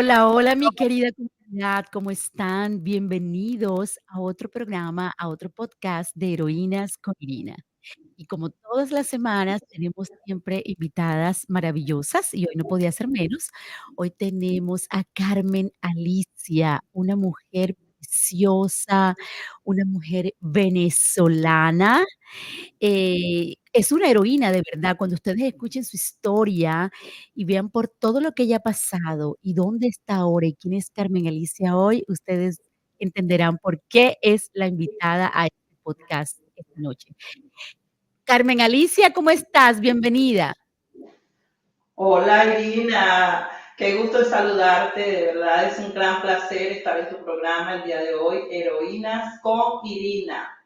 Hola, hola, mi querida comunidad, ¿cómo están? Bienvenidos a otro programa, a otro podcast de Heroínas con Irina. Y como todas las semanas, tenemos siempre invitadas maravillosas y hoy no podía ser menos. Hoy tenemos a Carmen Alicia, una mujer preciosa, una mujer venezolana es una heroína de verdad. Cuando ustedes escuchen su historia y vean por todo lo que ella ha pasado y dónde está ahora y quién es Carmen Alicia hoy, ustedes entenderán por qué es la invitada a este podcast esta noche. Carmen Alicia, ¿cómo estás? Bienvenida. Hola Irina, qué gusto saludarte, de verdad es un gran placer estar en tu programa el día de hoy, Heroínas con Irina.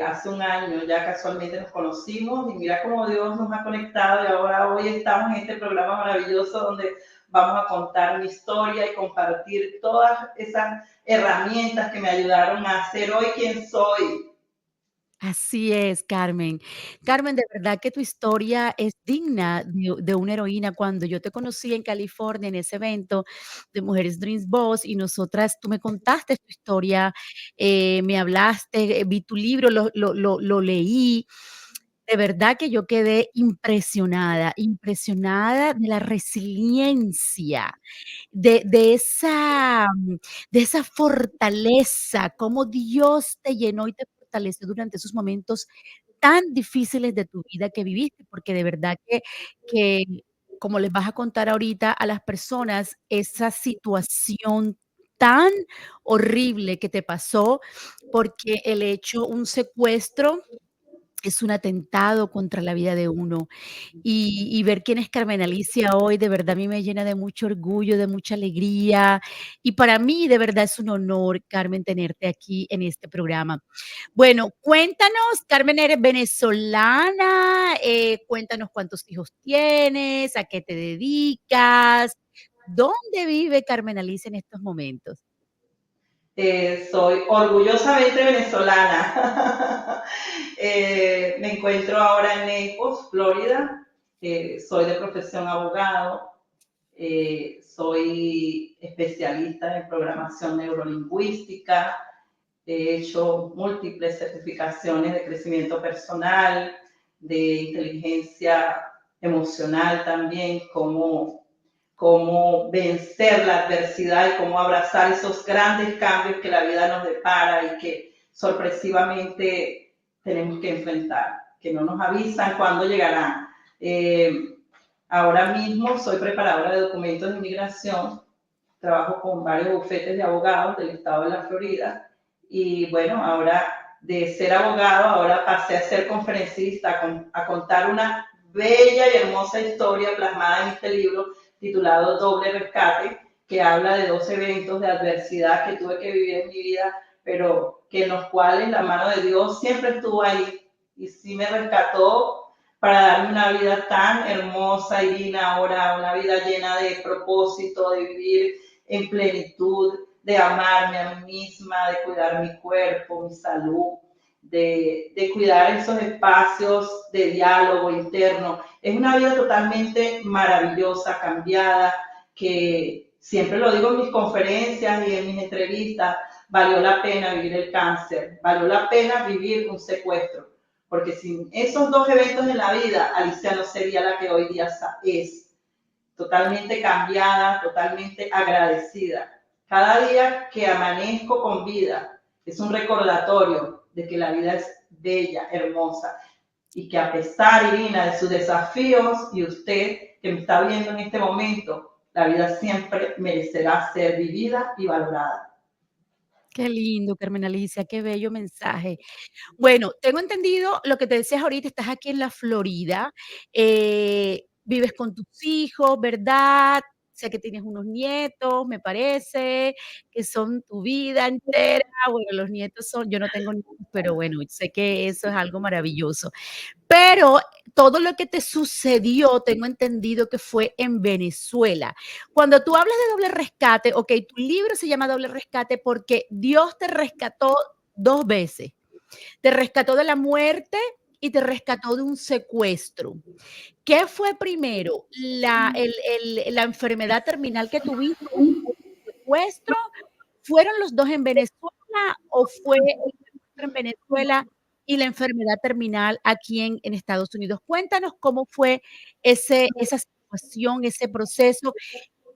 Hace un año ya casualmente nos conocimos y mira cómo Dios nos ha conectado y ahora hoy estamos en este programa maravilloso donde vamos a contar mi historia y compartir todas esas herramientas que me ayudaron a ser hoy quien soy. Así es, Carmen. Carmen, de verdad que tu historia es digna de una heroína. Cuando yo te conocí en California, en ese evento de Mujeres Dreams Boss, y nosotras, tú me contaste tu historia, me hablaste, vi tu libro, lo leí. De verdad que yo quedé impresionada, impresionada de la resiliencia, de esa fortaleza, cómo Dios te llenó y te fortaleció durante esos momentos tan difíciles de tu vida que viviste, porque de verdad que, como les vas a contar ahorita a las personas, esa situación tan horrible que te pasó, porque el hecho un secuestro es un atentado contra la vida de uno. Y ver quién es Carmen Alicia hoy, de verdad a mí me llena de mucho orgullo, de mucha alegría. Y para mí, de verdad, es un honor, Carmen, tenerte aquí en este programa. Bueno, cuéntanos, Carmen, eres venezolana, cuéntanos cuántos hijos tienes, a qué te dedicas, ¿dónde vive Carmen Alicia en estos momentos? Soy orgullosamente venezolana. Me encuentro ahora en Naples, Florida. Soy de profesión abogado. Soy especialista en programación neurolingüística. He hecho múltiples certificaciones de crecimiento personal, de inteligencia emocional también, cómo vencer la adversidad y cómo abrazar esos grandes cambios que la vida nos depara y que sorpresivamente tenemos que enfrentar, que no nos avisan cuándo llegarán. Ahora mismo soy preparadora de documentos de inmigración, trabajo con varios bufetes de abogados del estado de la Florida y bueno, ahora de ser abogado, ahora pasé a ser conferencista, a contar una bella y hermosa historia plasmada en este libro titulado Doble Rescate, que habla de dos eventos de adversidad que tuve que vivir en mi vida, pero que en los cuales la mano de Dios siempre estuvo ahí y sí me rescató para darme una vida tan hermosa y digna ahora, una vida llena de propósito, de vivir en plenitud, de amarme a mí misma, de cuidar mi cuerpo, mi salud, de cuidar esos espacios de diálogo interno. Es una vida totalmente maravillosa, cambiada, que siempre lo digo en mis conferencias y en mis entrevistas, valió la pena vivir el cáncer, valió la pena vivir un secuestro, porque sin esos dos eventos en la vida, Alicia no sería la que hoy día es, totalmente cambiada, totalmente agradecida. Cada día que amanezco con vida es un recordatorio de que la vida es bella, hermosa y que a pesar, Irina, de sus desafíos y usted que me está viendo en este momento, la vida siempre merecerá ser vivida y valorada. Qué lindo, Carmen Alicia, qué bello mensaje. Bueno, tengo entendido lo que te decías ahorita, estás aquí en la Florida, vives con tus hijos, ¿verdad? Sé que tienes unos nietos, me parece, que son tu vida entera. Bueno, los nietos son yo no tengo nietos, pero bueno, sé que eso es algo maravilloso. Pero todo lo que te sucedió, tengo entendido que fue en Venezuela. Cuando tú hablas de doble rescate, okey, tu libro se llama Doble Rescate porque Dios te rescató 2 veces. Te rescató de la muerte y te rescató de un secuestro. ¿Qué fue primero? ¿La enfermedad terminal que tuviste o el secuestro? ¿Fueron los 2 en Venezuela o fue el secuestro en Venezuela y la enfermedad terminal aquí en Estados Unidos? Cuéntanos cómo fue esa situación, ese proceso,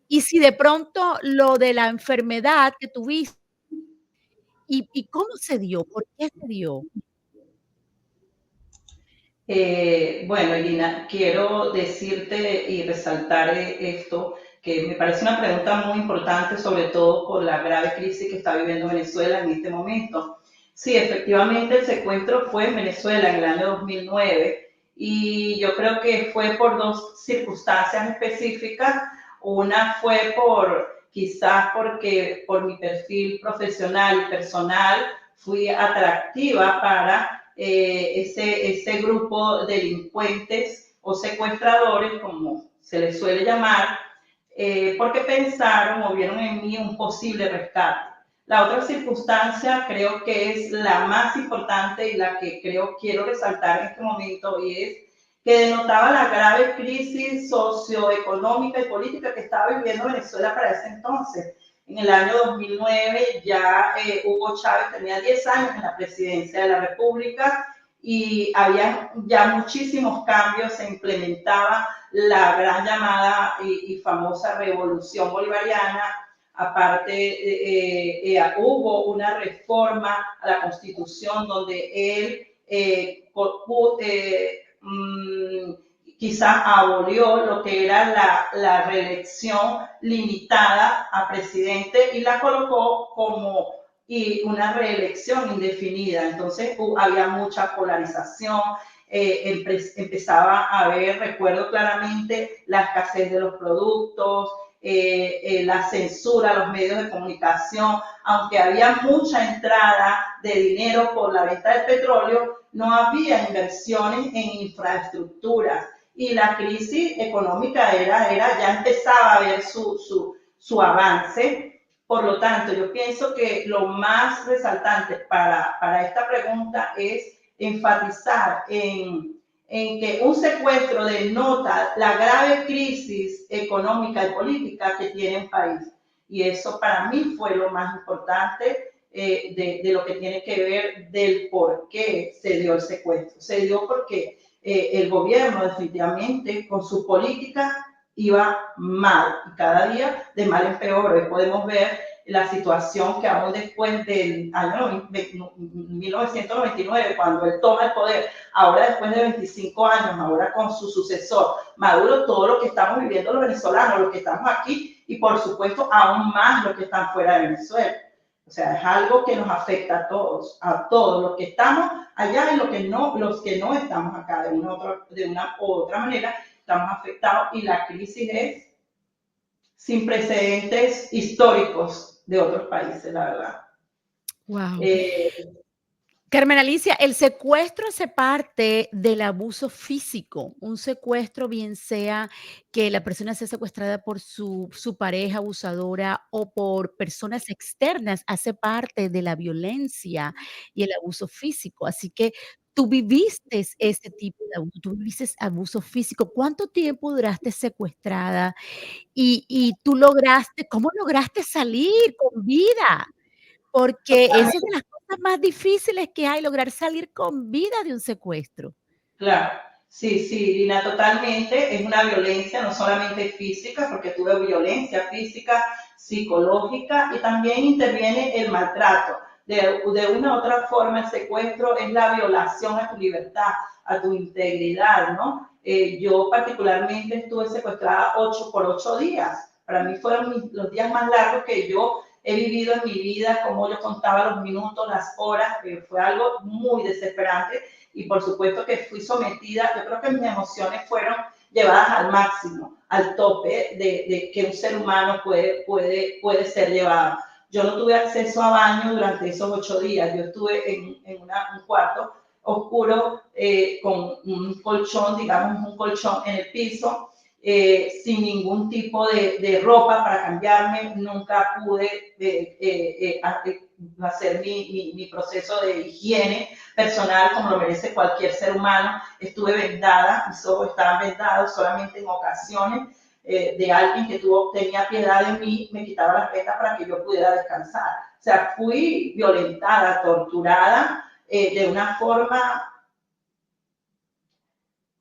y si de pronto lo de la enfermedad que tuviste, ¿y cómo se dio? ¿Por qué se dio? Bueno, Irina, quiero decirte y resaltar esto, que me parece una pregunta muy importante, sobre todo por la grave crisis que está viviendo Venezuela en este momento. Sí, efectivamente el secuestro fue en Venezuela en el año 2009 y yo creo que fue por dos circunstancias específicas. Una fue quizás porque por mi perfil profesional y personal fui atractiva para ese grupo de delincuentes o secuestradores, como se les suele llamar, porque pensaron o vieron en mí un posible rescate. La otra circunstancia creo que es la más importante y la que quiero resaltar en este momento, y es que denotaba la grave crisis socioeconómica y política que estaba viviendo Venezuela para ese entonces. En el año 2009 ya Hugo Chávez tenía 10 años en la presidencia de la República y había ya muchísimos cambios, se implementaba la gran llamada y famosa revolución bolivariana. Aparte, hubo una reforma a la Constitución donde él quizás abolió lo que era la reelección limitada a presidente y la colocó como una reelección indefinida. Entonces había mucha polarización, empezaba a haber, recuerdo claramente, la escasez de los productos, la censura a los medios de comunicación. Aunque había mucha entrada de dinero por la venta del petróleo, no había inversiones en infraestructura y la crisis económica ya empezaba a ver su avance. Por lo tanto, yo pienso que lo más resaltante para esta pregunta es enfatizar en que un secuestro denota la grave crisis económica y política que tiene el país. Y eso para mí fue lo más importante de lo que tiene que ver del por qué se dio el secuestro. Se dio porque el gobierno definitivamente con su política iba mal y cada día de mal en peor. Hoy podemos ver la situación que aún después del año 1999, cuando él toma el poder, ahora después de 25 años, ahora con su sucesor, Maduro, todo lo que estamos viviendo los venezolanos, los que estamos aquí y por supuesto aún más los que están fuera de Venezuela. O sea, es algo que nos afecta a todos los que estamos allá y los que no estamos acá de una u otra manera, estamos afectados y la crisis es sin precedentes históricos de otros países, la verdad. Wow. Carmen Alicia, el secuestro hace parte del abuso físico. Un secuestro, bien sea que la persona sea secuestrada por su pareja abusadora o por personas externas, hace parte de la violencia y el abuso físico. Así que tú viviste ese tipo de abuso, tú viviste abuso físico. ¿Cuánto tiempo duraste secuestrada? Y tú lograste, ¿cómo lograste salir con vida? Porque eso es de las cosas más difíciles que hay, lograr salir con vida de un secuestro. Claro, sí, sí, Lina, totalmente. Es una violencia no solamente física, porque tuve violencia física, psicológica y también interviene el maltrato. De una u otra forma, el secuestro es la violación a tu libertad, a tu integridad, ¿no? Yo particularmente estuve secuestrada 8 días. Para mí fueron los días más largos que yo he vivido en mi vida, como yo contaba los minutos, las horas, que fue algo muy desesperante y por supuesto que fui sometida, yo creo que mis emociones fueron llevadas al máximo, al tope de que un ser humano puede ser llevado. Yo no tuve acceso a baño durante esos 8 días, yo estuve en un cuarto oscuro con un colchón, digamos un colchón en el piso, sin ningún tipo de ropa para cambiarme, nunca pude hacer mi proceso de higiene personal como lo merece cualquier ser humano. Estuve vendada, mis ojos estaban vendados solamente en ocasiones de alguien que tenía piedad de mí, me quitaba las vendas para que yo pudiera descansar. O sea, fui violentada, torturada de una forma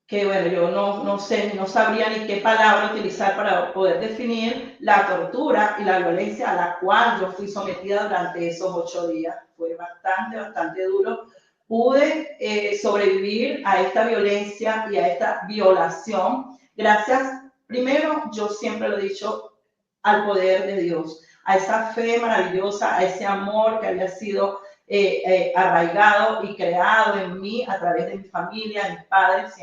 que bueno, yo no sé, no sabría ni qué palabra utilizar para poder definir la tortura y la violencia a la cual yo fui sometida durante esos 8 días. Fue bastante duro. Pude sobrevivir a esta violencia y a esta violación gracias, primero, yo siempre lo he dicho, al poder de Dios, a esa fe maravillosa, a ese amor que había sido arraigado y creado en mí a través de mi familia, mis padres,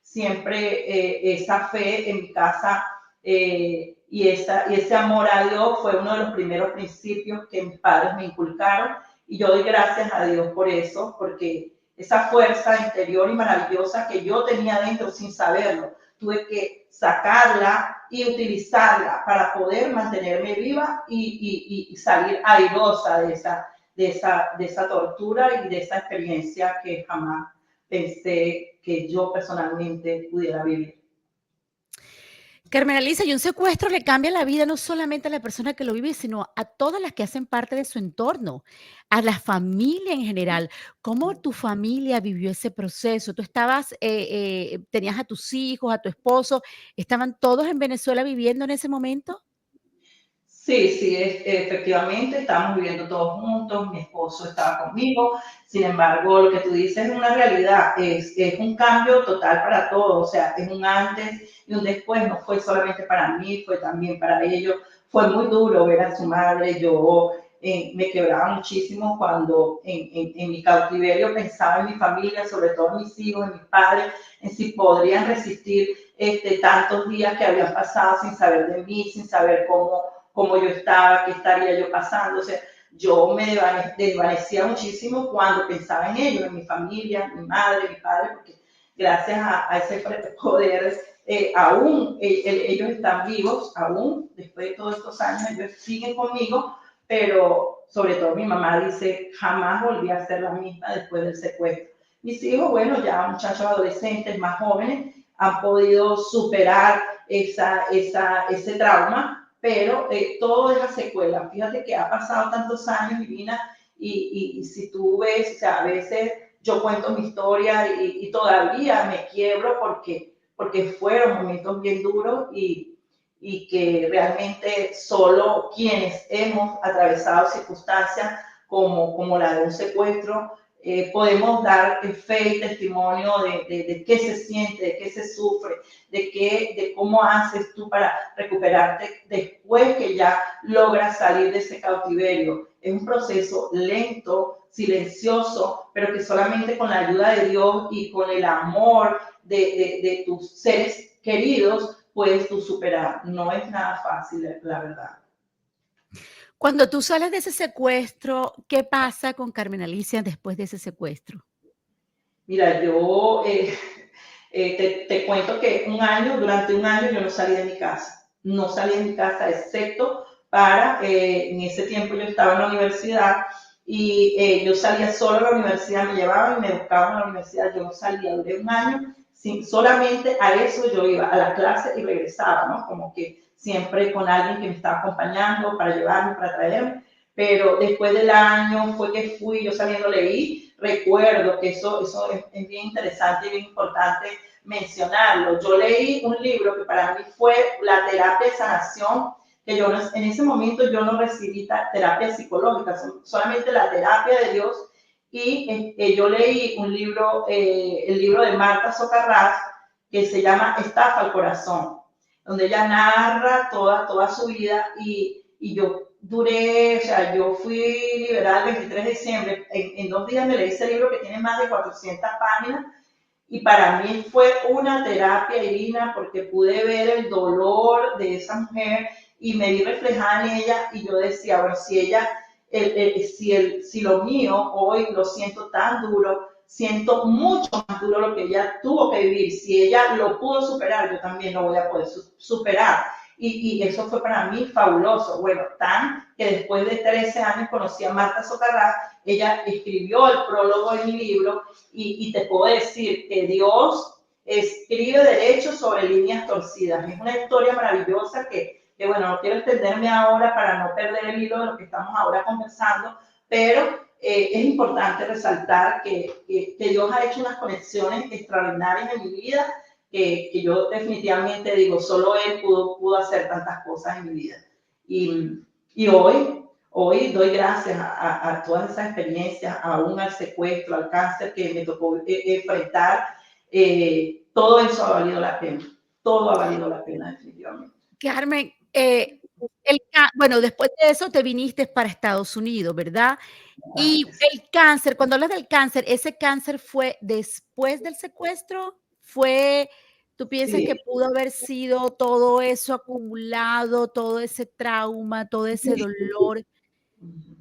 siempre esa fe en mi casa y ese amor a Dios fue uno de los primeros principios que mis padres me inculcaron y yo doy gracias a Dios por eso, porque esa fuerza interior y maravillosa que yo tenía dentro sin saberlo, tuve que sacarla y utilizarla para poder mantenerme viva y salir airosa de esa tortura y de esa experiencia que jamás pensé que yo personalmente pudiera vivir. Carmen Alicia, y un secuestro le cambia la vida no solamente a la persona que lo vive, sino a todas las que hacen parte de su entorno, a la familia en general. ¿Cómo tu familia vivió ese proceso? ¿Tú tenías a tus hijos, a tu esposo, estaban todos en Venezuela viviendo en ese momento? Sí, efectivamente, estábamos viviendo todos juntos, mi esposo estaba conmigo, sin embargo, lo que tú dices es una realidad, es un cambio total para todos, o sea, es un antes y un después, no fue solamente para mí, fue también para ellos, fue muy duro ver a su madre, yo me quebraba muchísimo cuando en mi cautiverio pensaba en mi familia, sobre todo en mis hijos, en mis padres, en si podrían resistir tantos días que habían pasado sin saber de mí, sin saber cómo yo estaba, qué estaría yo pasando. O sea, yo me desvanecía muchísimo cuando pensaba en ellos, en mi familia, mi madre, mi padre, porque gracias a ese poder, aún ellos están vivos, aún después de todos estos años, ellos siguen conmigo, pero sobre todo mi mamá dice, jamás volví a ser la misma después del secuestro. Mis hijos, bueno, ya muchachos adolescentes más jóvenes, han podido superar ese trauma, pero todo deja secuela. Fíjate que ha pasado tantos años, Divina, y si tú ves, o sea, a veces yo cuento mi historia y todavía me quiebro porque fueron momentos bien duros y que realmente solo quienes hemos atravesado circunstancias como la de un secuestro, podemos dar fe y testimonio de qué se siente, de qué se sufre, de cómo haces tú para recuperarte después que ya logras salir de ese cautiverio. Es un proceso lento, silencioso, pero que solamente con la ayuda de Dios y con el amor de tus seres queridos puedes tú superar. No es nada fácil, la verdad. Cuando tú sales de ese secuestro, ¿qué pasa con Carmen Alicia después de ese secuestro? Mira, yo te cuento que durante un año yo no salí de mi casa. No salí de mi casa excepto en ese tiempo yo estaba en la universidad y yo salía solo a la universidad, me llevaban y me buscaban a la universidad, yo no salía, duré un año, solamente a eso yo iba, a la clase y regresaba, ¿no? Como que siempre con alguien que me estaba acompañando para llevarme, para traerme, pero después del año fue que yo saliendo leí, recuerdo que eso es bien interesante y bien importante mencionarlo. Yo leí un libro que para mí fue la terapia de sanación, que yo en ese momento yo no recibí terapia psicológica, solamente la terapia de Dios. Y yo leí un libro, el libro de Marta Socarrás, que se llama Estafa al Corazón, donde ella narra toda su vida y yo duré, o sea, yo fui liberada el 23 de diciembre, en 2 días me leí ese libro que tiene más de 400 páginas y para mí fue una terapia divina porque pude ver el dolor de esa mujer y me vi reflejada en ella y yo decía, bueno, si ella, si lo mío hoy lo siento tan duro, siento mucho más duro lo que ella tuvo que vivir. Si ella lo pudo superar, yo también lo voy a poder superar. Y eso fue para mí fabuloso. Bueno, tan que después de 13 años conocí a Marta Socarrás, ella escribió el prólogo de mi libro y te puedo decir que Dios escribe derecho sobre líneas torcidas. Es una historia maravillosa que bueno, no quiero extenderme ahora para no perder el hilo de lo que estamos ahora conversando, pero es importante resaltar que Dios ha hecho unas conexiones extraordinarias en mi vida, que yo definitivamente digo, solo Él pudo hacer tantas cosas en mi vida. Y hoy doy gracias a todas esas experiencias, aún al secuestro, al cáncer que me tocó enfrentar. Todo eso ha valido la pena. Todo ha valido la pena, definitivamente. Carmen, bueno, después de eso te viniste para Estados Unidos, ¿verdad? Y el cáncer, cuando hablas del cáncer, ¿ese cáncer fue después del secuestro? ¿Tú piensas Sí. que pudo haber sido todo eso acumulado, todo ese trauma, todo ese dolor?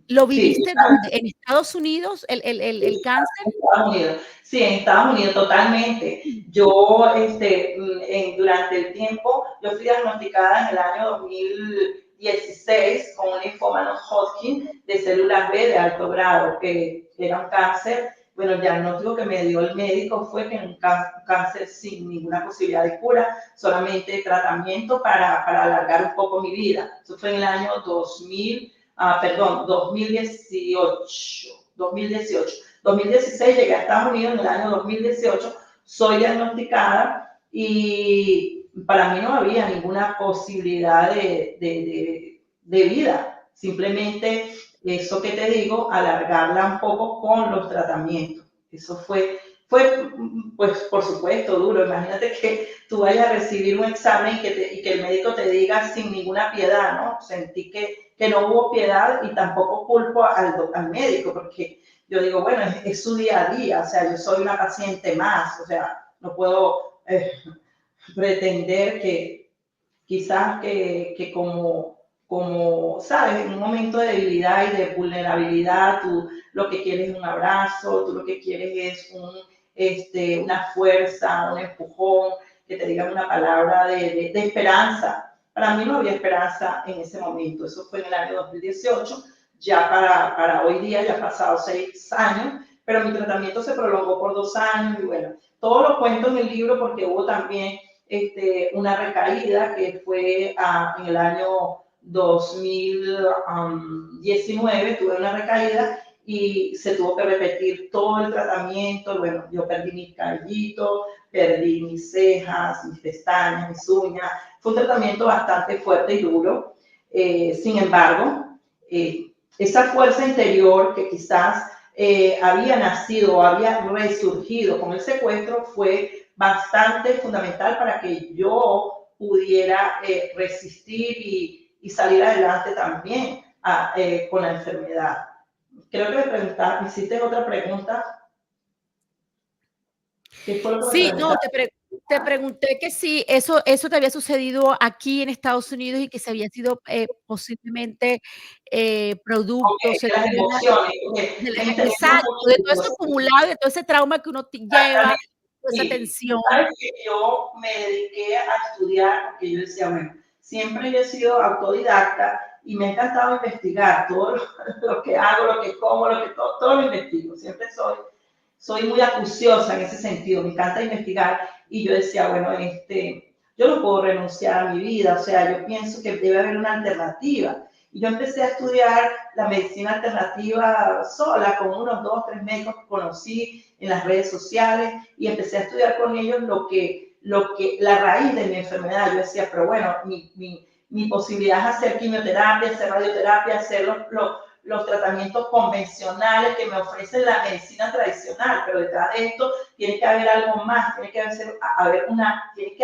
¿Lo Sí, viviste dónde? ¿En Estados Unidos, el cáncer? en Estados Unidos. Sí, en Estados Unidos, totalmente. Yo, durante el tiempo, yo fui diagnosticada en el año 2016 con un linfoma Hodgkin de células B de alto grado, que era un cáncer. Bueno, el diagnóstico que me dio el médico fue que era un cáncer sin ninguna posibilidad de cura, solamente tratamiento para alargar un poco mi vida. Eso fue en el año 2018. 2016 llegué a Estados Unidos en el año 2018, soy diagnosticada y para mí no había ninguna posibilidad de vida. Simplemente eso que te digo, alargarla un poco con los tratamientos. Eso fue pues por supuesto, duro. Imagínate que tú vayas a recibir un examen y que el médico te diga sin ninguna piedad, ¿no? Sentí que no hubo piedad y tampoco culpo al médico, porque yo digo, bueno, es su día a día, o sea, yo soy una paciente más, o sea, no puedo pretender que quizás que como, sabes, en un momento de debilidad y de vulnerabilidad, tú lo que quieres es un abrazo, tú lo que quieres es una fuerza, un empujón, que te digan una palabra de esperanza. Para mí no había esperanza en ese momento, eso fue en el año 2018, ya para hoy día ya han pasado 6 años, pero mi tratamiento se prolongó por 2 años y bueno, todo lo cuento en el libro porque hubo también una recaída que fue en el año 2019, tuve una recaída y se tuvo que repetir todo el tratamiento. Bueno, yo perdí mis cabellitos, perdí mis cejas, mis pestañas, mis uñas. Fue un tratamiento bastante fuerte y duro. Sin embargo, esa fuerza interior que quizás había nacido o había resurgido con el secuestro fue bastante fundamental para que yo pudiera resistir y salir adelante también con la enfermedad. Creo que me hiciste otra pregunta. ¿Qué fue lo que me Sí, no, preguntaste? te pregunté que si eso te había sucedido aquí en Estados Unidos y que se había sido posiblemente producto, Okay, de las secuela emociones, okay. Me interesa exacto, mucho de tu todo eso cosa. acumulado, de todo ese trauma que uno lleva, Exactamente. toda esa Sí, tú tensión. sabes que yo me dediqué a estudiar porque yo decía, bueno, siempre yo he sido autodidacta y me ha encantado investigar todo lo que hago, lo que como, todo lo investigo. Siempre soy muy acuciosa en ese sentido, me encanta investigar y yo decía, bueno, yo no puedo renunciar a mi vida, o sea, yo pienso que debe haber una alternativa. Y yo empecé a estudiar la medicina alternativa sola, con unos 2, 3 médicos que conocí en las redes sociales y empecé a estudiar con ellos la raíz de mi enfermedad. Yo decía, pero bueno, mi posibilidad es hacer quimioterapia, hacer radioterapia, hacer los tratamientos convencionales que me ofrece la medicina tradicional, pero detrás de esto tiene que haber algo más, tiene que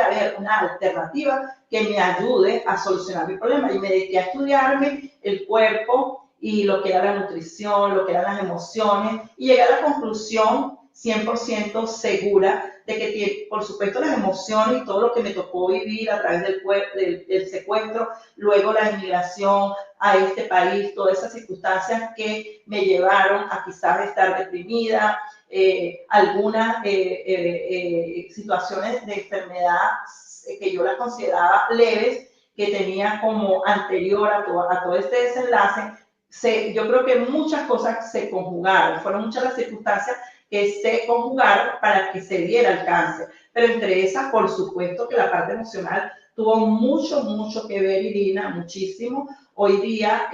haber una alternativa que me ayude a solucionar mi problema. Y me dediqué a estudiarme el cuerpo y lo que era la nutrición, lo que eran las emociones, y llegué a la conclusión 100% segura de que, por supuesto, las emociones y todo lo que me tocó vivir a través del secuestro, luego la inmigración, a este país, todas esas circunstancias que me llevaron a quizás estar deprimida, algunas situaciones de enfermedad que yo las consideraba leves, que tenía como anterior a todo este desenlace. Yo creo que muchas cosas se conjugaron, fueron muchas las circunstancias que se conjugaron para que se diera el cáncer. Pero entre esas, por supuesto que la parte emocional tuvo mucho, mucho que ver, Irina, muchísimo. Hoy día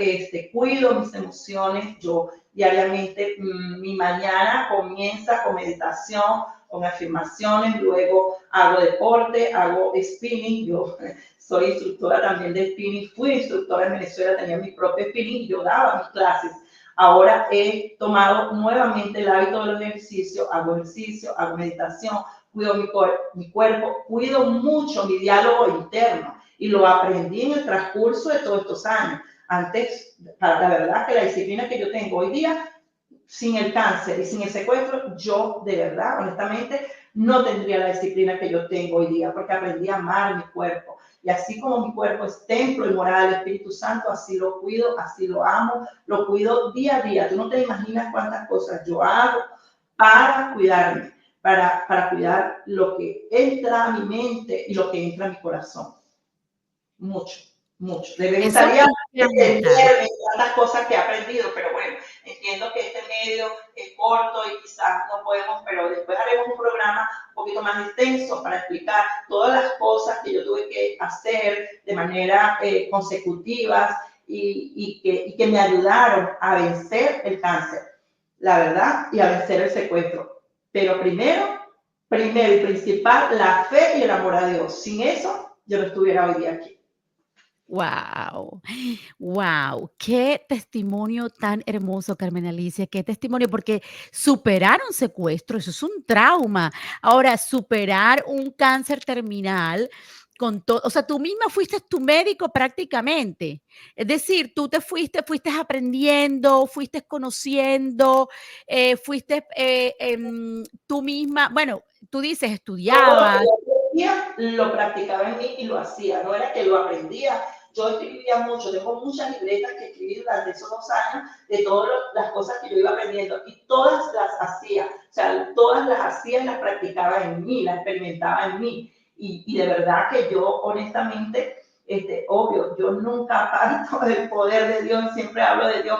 cuido mis emociones, yo diariamente, mi mañana comienza con meditación, con afirmaciones, luego hago deporte, hago spinning, yo soy instructora también de spinning, fui instructora en Venezuela, tenía mi propio spinning, yo daba mis clases. Ahora he tomado nuevamente el hábito de los ejercicios, hago meditación, cuido mi cuerpo, cuido mucho mi diálogo interno y lo aprendí en el transcurso de todos estos años. Antes, la verdad que la disciplina que yo tengo hoy día, sin el cáncer y sin el secuestro, yo de verdad, honestamente, no tendría la disciplina que yo tengo hoy día, porque aprendí a amar mi cuerpo. Y así como mi cuerpo es templo y morada del Espíritu Santo, así lo cuido, así lo amo, lo cuido día a día. Tú no te imaginas cuántas cosas yo hago para cuidarme, para cuidar lo que entra a mi mente y lo que entra a mi corazón. Mucho, mucho. Me Eso me gustaría encanta. entenderme tantas cosas que he aprendido, pero bueno, entiendo que este medio es corto y quizás no podemos, pero después haremos un programa un poquito más extenso para explicar todas las cosas que yo tuve que hacer de manera consecutivas y que me ayudaron a vencer el cáncer, la verdad, y a vencer el secuestro. Pero primero y principal, la fe y el amor a Dios. Sin eso, yo no estuviera hoy día aquí. Wow, wow, qué testimonio tan hermoso, Carmen Alicia, qué testimonio, porque superar un secuestro, eso es un trauma. Ahora, superar un cáncer terminal con todo, o sea, tú misma fuiste tu médico prácticamente. Es decir, tú fuiste aprendiendo, fuiste conociendo, tú misma, bueno, tú dices, Todo lo que estudiabas. yo aprendía, lo practicaba en mí y lo hacía. No era que lo aprendía. Yo escribía mucho, tengo muchas libretas que escribí durante esos 2 años de todas las cosas que yo iba aprendiendo y todas las hacía. O sea, todas las hacía y las practicaba en mí, las experimentaba en mí. Y de verdad que yo, honestamente, obvio, yo nunca aparto del poder de Dios, siempre hablo de Dios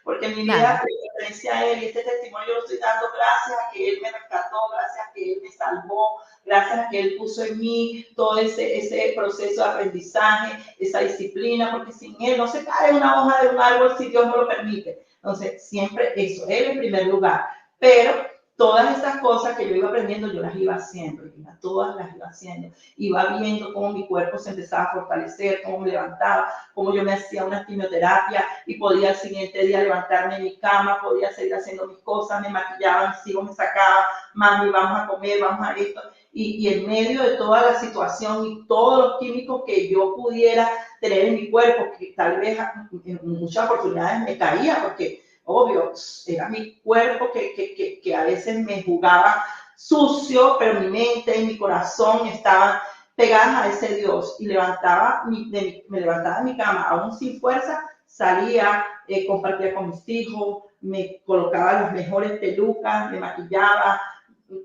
porque mi vida Claro. le pertenece a Él y este testimonio yo lo estoy dando gracias a que Él me rescató, gracias a que Él me salvó, gracias a que Él puso en mí todo ese proceso de aprendizaje, esa disciplina, porque sin Él no se cae una hoja de un árbol si Dios no lo permite. Entonces, siempre eso, Él en primer lugar. Pero todas esas cosas que yo iba aprendiendo, yo las iba haciendo, todas las iba haciendo. Iba viendo cómo mi cuerpo se empezaba a fortalecer, cómo me levantaba, cómo yo me hacía una quimioterapia y podía al siguiente día levantarme en mi cama, podía seguir haciendo mis cosas, me maquillaba, mis hijos me sacaban, mami, vamos a comer, vamos a esto. Y en medio de toda la situación y todos los químicos que yo pudiera tener en mi cuerpo, que tal vez en muchas oportunidades me caía, porque obvio, era mi cuerpo que a veces me jugaba sucio, pero mi mente y mi corazón estaban pegadas a ese Dios y me levantaba de mi cama, aún sin fuerza, salía, compartía con mis hijos, me colocaba las mejores pelucas, me maquillaba,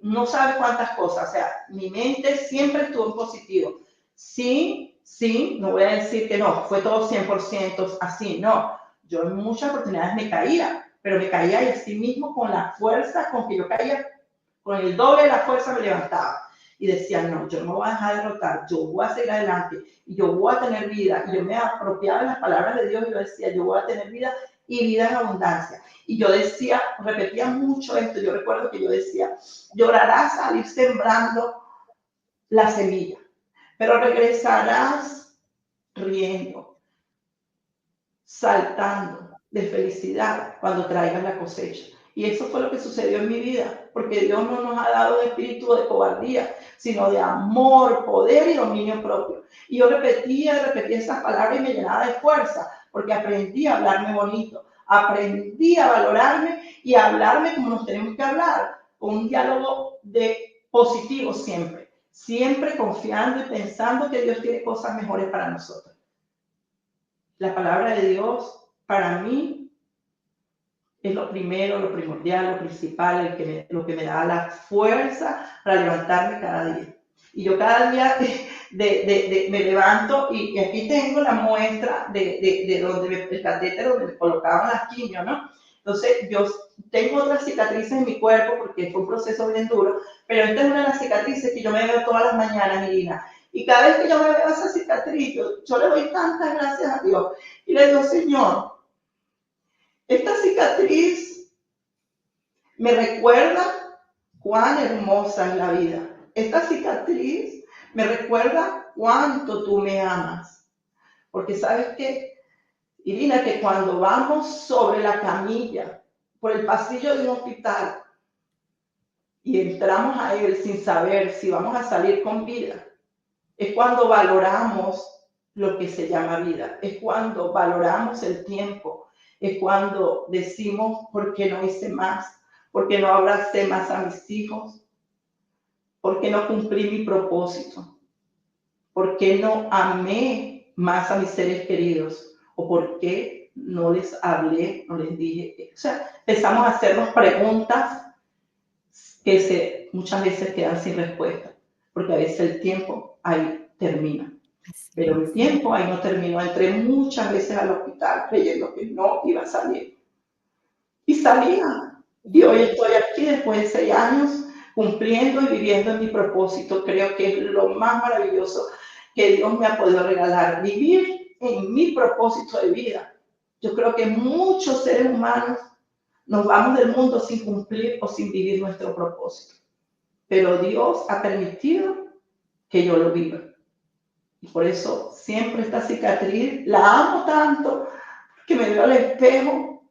no sabe cuántas cosas, o sea, mi mente siempre estuvo en positivo. Sí, sí, no voy a decir que no, fue todo 100% así, no. Yo en muchas oportunidades me caía, pero me caía y así mismo con la fuerza con que yo caía, con el doble de la fuerza me levantaba. Y decía, no, yo no me voy a dejar derrotar, yo voy a seguir adelante y yo voy a tener vida. Y yo me apropiaba de las palabras de Dios y yo decía, yo voy a tener vida y vida en abundancia. Y yo decía, repetía mucho esto, yo recuerdo que yo decía, llorarás al ir sembrando la semilla, pero regresarás riendo, saltando de felicidad cuando traigas la cosecha. Y eso fue lo que sucedió en mi vida, porque Dios no nos ha dado un espíritu de cobardía, sino de amor, poder y dominio propio. Y yo repetía esas palabras y me llenaba de fuerza, porque aprendí a hablarme bonito, aprendí a valorarme y a hablarme como nos tenemos que hablar, con un diálogo de positivo siempre, siempre confiando y pensando que Dios tiene cosas mejores para nosotros. la palabra de Dios para mí es lo primero, lo primordial, lo principal, lo que me da la fuerza para levantarme cada día. Y yo cada día me levanto y aquí tengo la muestra de donde el catéter donde me colocaban las quimios, ¿no? Entonces, yo tengo otras cicatrices en mi cuerpo porque fue un proceso bien duro, pero esta es una de las cicatrices que yo me veo todas las mañanas, Irina. Y cada vez que yo me veo esa cicatriz, yo le doy tantas gracias a Dios. Y le digo, Señor, esta cicatriz me recuerda cuán hermosa es la vida. Esta cicatriz me recuerda cuánto tú me amas. Porque sabes que, Irina, que cuando vamos sobre la camilla, por el pasillo de un hospital, y entramos a él sin saber si vamos a salir con vida, es cuando valoramos lo que se llama vida, es cuando valoramos el tiempo, es cuando decimos, ¿por qué no hice más? ¿Por qué no abracé más a mis hijos? ¿Por qué no cumplí mi propósito? ¿Por qué no amé más a mis seres queridos? ¿O por qué no les hablé, no les dije? O sea, empezamos a hacernos preguntas que muchas veces quedan sin respuesta, porque a veces el tiempo ahí termina. Así Pero el es. tiempo ahí no terminó. Entré muchas veces al hospital creyendo que no iba a salir. Y salía. Y hoy Wow. estoy aquí después de 6 años cumpliendo y viviendo en mi propósito. Creo que es lo más maravilloso que Dios me ha podido regalar. Vivir en mi propósito de vida. Yo creo que muchos seres humanos nos vamos del mundo sin cumplir o sin vivir nuestro propósito. Pero Dios ha permitido que yo lo viva. Y por eso siempre esta cicatriz la amo tanto que me veo al espejo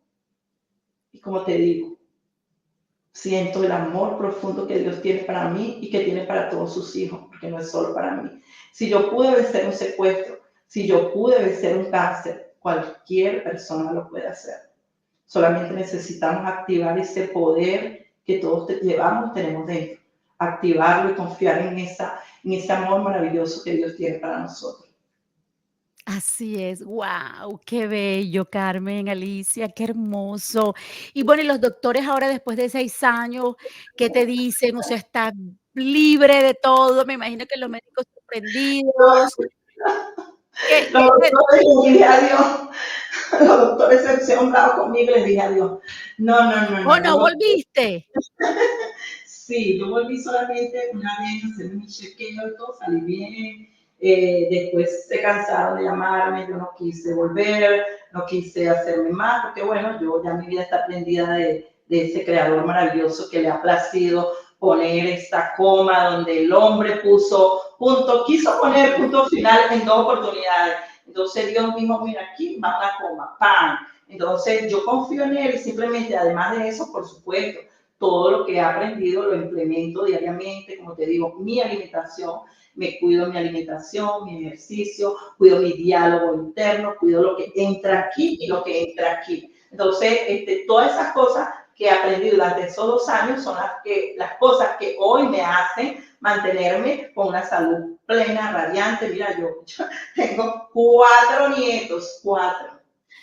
y como te digo, siento el amor profundo que Dios tiene para mí y que tiene para todos sus hijos, porque no es solo para mí. Si yo pude vencer un secuestro, si yo pude vencer un cáncer, cualquier persona lo puede hacer. Solamente necesitamos activar ese poder que todos llevamos, tenemos dentro. Activarlo y confiar en ese amor maravilloso que Dios tiene para nosotros. Así es, wow, qué bello, Carmen, Alicia, qué hermoso. Y bueno, y los doctores ahora después de 6 años, ¿qué te dicen? O sea, estás libre de todo, me imagino que los médicos sorprendidos. ¿Qué Los te doctores, les dije adiós. Los doctores se pusieron bravos conmigo y les dije adiós. No, no, no, oh, no, no no. volviste? Sí, yo volví solamente una vez a hacer mi chequeo y todo, salí bien. Después se cansaron de llamarme, yo no quise volver, no quise hacerme más, porque bueno, yo ya mi vida está prendida de ese creador maravilloso que le ha placido poner esta coma donde el hombre puso punto, quiso poner punto final en 2 oportunidades. Entonces Dios dijo, mira, aquí va la coma, ¡pam! Entonces yo confío en él y simplemente, además de eso, por supuesto, todo lo que he aprendido lo implemento diariamente, como te digo, mi alimentación, me cuido mi alimentación, mi ejercicio, cuido mi diálogo interno, cuido lo que entra aquí y lo que entra aquí. Entonces, todas esas cosas que he aprendido durante esos 2 años son las cosas que hoy me hacen mantenerme con una salud plena, radiante. Mira, yo tengo 4 nietos, 4.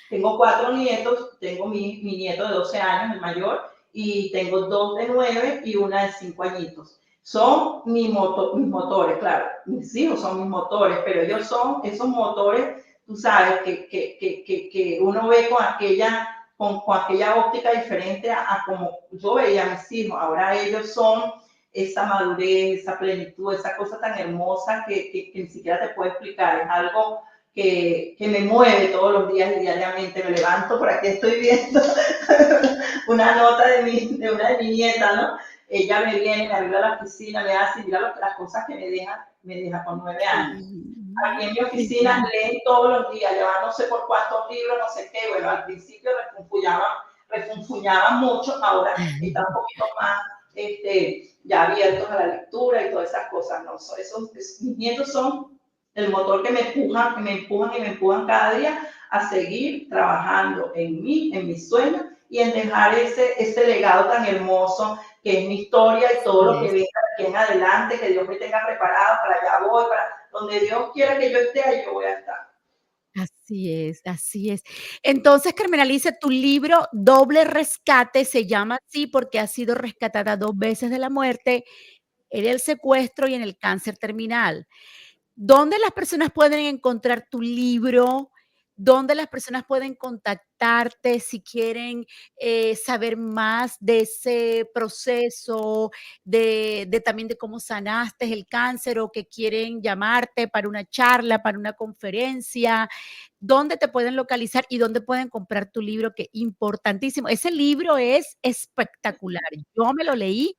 Tengo 4 nietos, tengo mi nieto de 12 años, el mayor, y tengo 2 de 9 y una de 5 añitos. Son mis motores, claro, mis hijos son mis motores, pero ellos son esos motores, tú sabes, que uno ve con aquella óptica diferente a como yo veía a mis hijos. Ahora ellos son esa madurez, esa plenitud, esa cosa tan hermosa que ni siquiera te puedo explicar. Es algo que me mueve todos los días y diariamente. Me levanto, por aquí estoy viendo una nota de una de mi nieta, ¿no? Ella me viene, me arregla la oficina, me hace, mira las cosas que me deja con 9 años. Aquí en mi oficina Sí. leen todos los días, llevan no sé por cuántos libros, no sé qué. Bueno, al principio refunfuñaban mucho, ahora están un poquito más ya abiertos a la lectura y todas esas cosas. ¿No? Mis nietos son el motor que me empujan, que me empujan y me empujan cada día a seguir trabajando en mí, en mis sueños y en dejar ese legado tan hermoso que es mi historia y todo Así lo que es, venga de aquí en adelante, que Dios me tenga preparado, para allá voy, para donde Dios quiera que yo esté, ahí yo voy a estar. así Así es, así es. Entonces, Carmen Alicia, tu libro Doble Rescate se llama así porque has sido rescatada 2 veces de la muerte, en el secuestro y en el cáncer terminal. ¿Dónde las personas pueden encontrar tu libro? ¿Dónde las personas pueden contactarte si quieren, saber más de ese proceso, de también de cómo sanaste el cáncer o que quieren llamarte para una charla, para una conferencia? ¿Dónde te pueden localizar y dónde pueden comprar tu libro? Que importantísimo. Ese libro es espectacular. Yo me lo leí,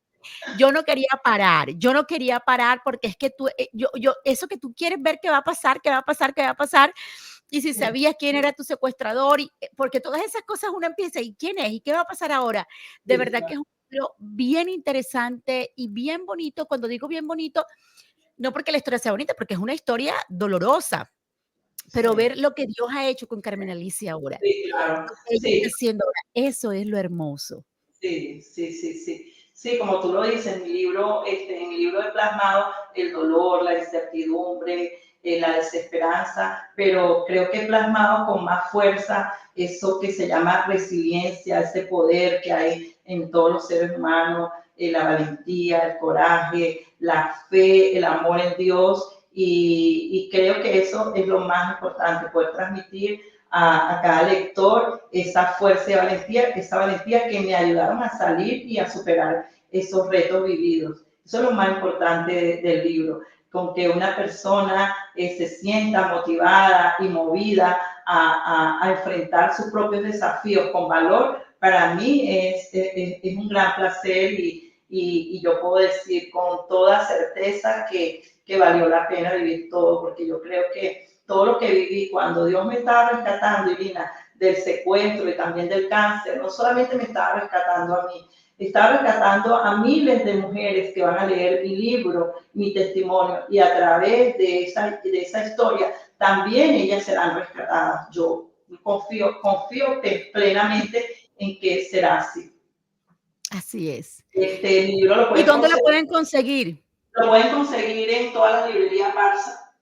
yo no quería parar, yo no quería parar porque es que tú, yo eso que tú quieres ver qué va a pasar, qué va a pasar, qué va a pasar, y si Sí, sabías quién era tu secuestrador, y, porque todas esas cosas uno empieza, ¿y quién es? ¿Y qué va a pasar ahora? De sí, verdad que es un libro bien interesante y bien bonito. Cuando digo bien bonito, no porque la historia sea bonita, porque es una historia dolorosa, pero sí, ver lo que Dios ha hecho con Carmen Alicia ahora, sí, claro. lo que ella está Sí, haciendo ahora, eso es lo hermoso. sí, sí, sí, sí. Sí, como tú lo dices, en mi libro he plasmado el dolor, la incertidumbre, la desesperanza, pero creo que he plasmado con más fuerza eso que se llama resiliencia, ese poder que hay en todos los seres humanos, la valentía, el coraje, la fe, el amor en Dios, y creo que eso es lo más importante, poder transmitir a cada lector esa fuerza y valentía, esa valentía que me ayudaron a salir y a superar esos retos vividos. Eso es lo más importante del libro, con que una persona se sienta motivada y movida a enfrentar sus propios desafíos con valor, para mí es un gran placer y yo puedo decir con toda certeza que valió la pena vivir todo, porque yo creo que todo lo que viví cuando Dios me estaba rescatando, Irina, del secuestro y también del cáncer, no solamente me estaba rescatando a mí, estaba rescatando a miles de mujeres que van a leer mi libro, mi testimonio, y a través de esa historia también ellas serán rescatadas. Yo confío plenamente en que será así. Así es. Mi libro ¿Y dónde la pueden conseguir? lo pueden conseguir en todas las librerías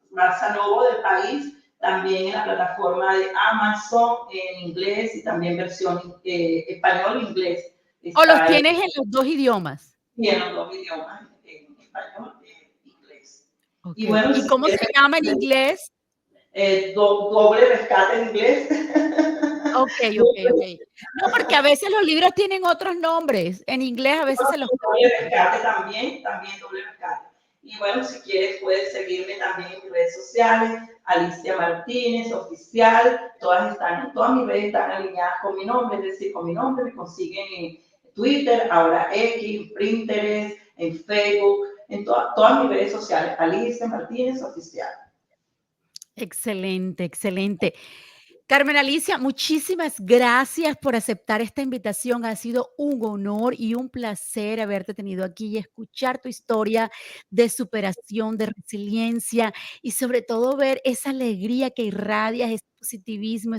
Barça Novo del país, también en la plataforma de Amazon en inglés y también versión español e inglés. ¿O los Está tienes en los 2 idiomas? en los dos idiomas, en español e inglés. Y Okey. bueno, ¿Y si cómo se quieres, llama en inglés? doble rescate en inglés. Okey, okey, okey. No, porque a veces los libros tienen otros nombres. En inglés a veces se los Doble cambian. rescate también doble rescate. Y bueno, si quieres puedes seguirme también en mis redes sociales, Alicia Martínez, oficial, todas mis redes están alineadas con mi nombre, es decir, con mi nombre me consiguen en Twitter, ahora X, Pinterest, en Facebook, en todas mis redes sociales, Alicia Martínez, oficial. Excelente, excelente. Carmen Alicia, muchísimas gracias por aceptar esta invitación. Ha sido un honor y un placer haberte tenido aquí y escuchar tu historia de superación, de resiliencia y sobre todo ver esa alegría que irradias, ese positivismo,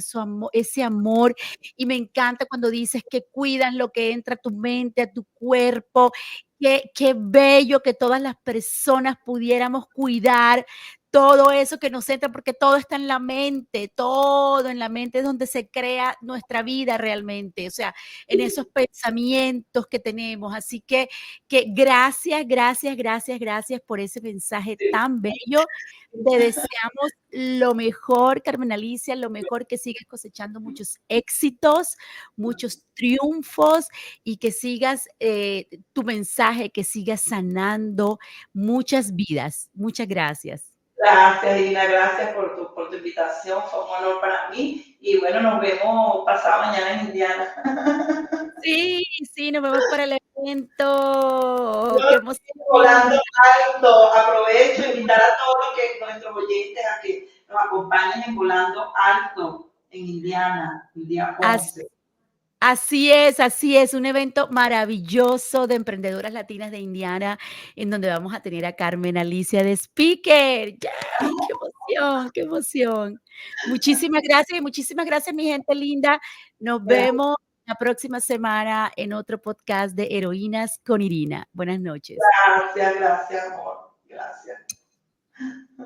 ese amor. Y me encanta cuando dices que cuidas lo que entra a tu mente, a tu cuerpo. Qué bello que todas las personas pudiéramos cuidar todo eso que nos entra, porque todo está en la mente, todo en la mente es donde se crea nuestra vida realmente, o sea, en esos pensamientos que tenemos. Así que gracias, gracias, gracias, gracias por ese mensaje tan bello. Te deseamos lo mejor, Carmen Alicia, lo mejor, que sigas cosechando muchos éxitos, muchos triunfos y que sigas tu mensaje, que sigas sanando muchas vidas. Muchas gracias. Gracias, Ina, gracias por tu invitación, fue un honor para mí. Y bueno, nos vemos pasado mañana en Indiana. Sí, sí, nos vemos para el evento. Yo Qué volando emoción. alto, aprovecho e invitar a todos nuestros oyentes a que nos acompañen en Volando Alto en Indiana el día As 11. así es, un evento maravilloso de emprendedoras latinas de Indiana, en donde vamos a tener a Carmen Alicia de speaker. ¡Ya! ¡Qué emoción, qué emoción! Muchísimas gracias, mi gente linda. Nos vemos la próxima semana en otro podcast de Heroínas con Irina. Buenas noches. Gracias, gracias, amor. Gracias.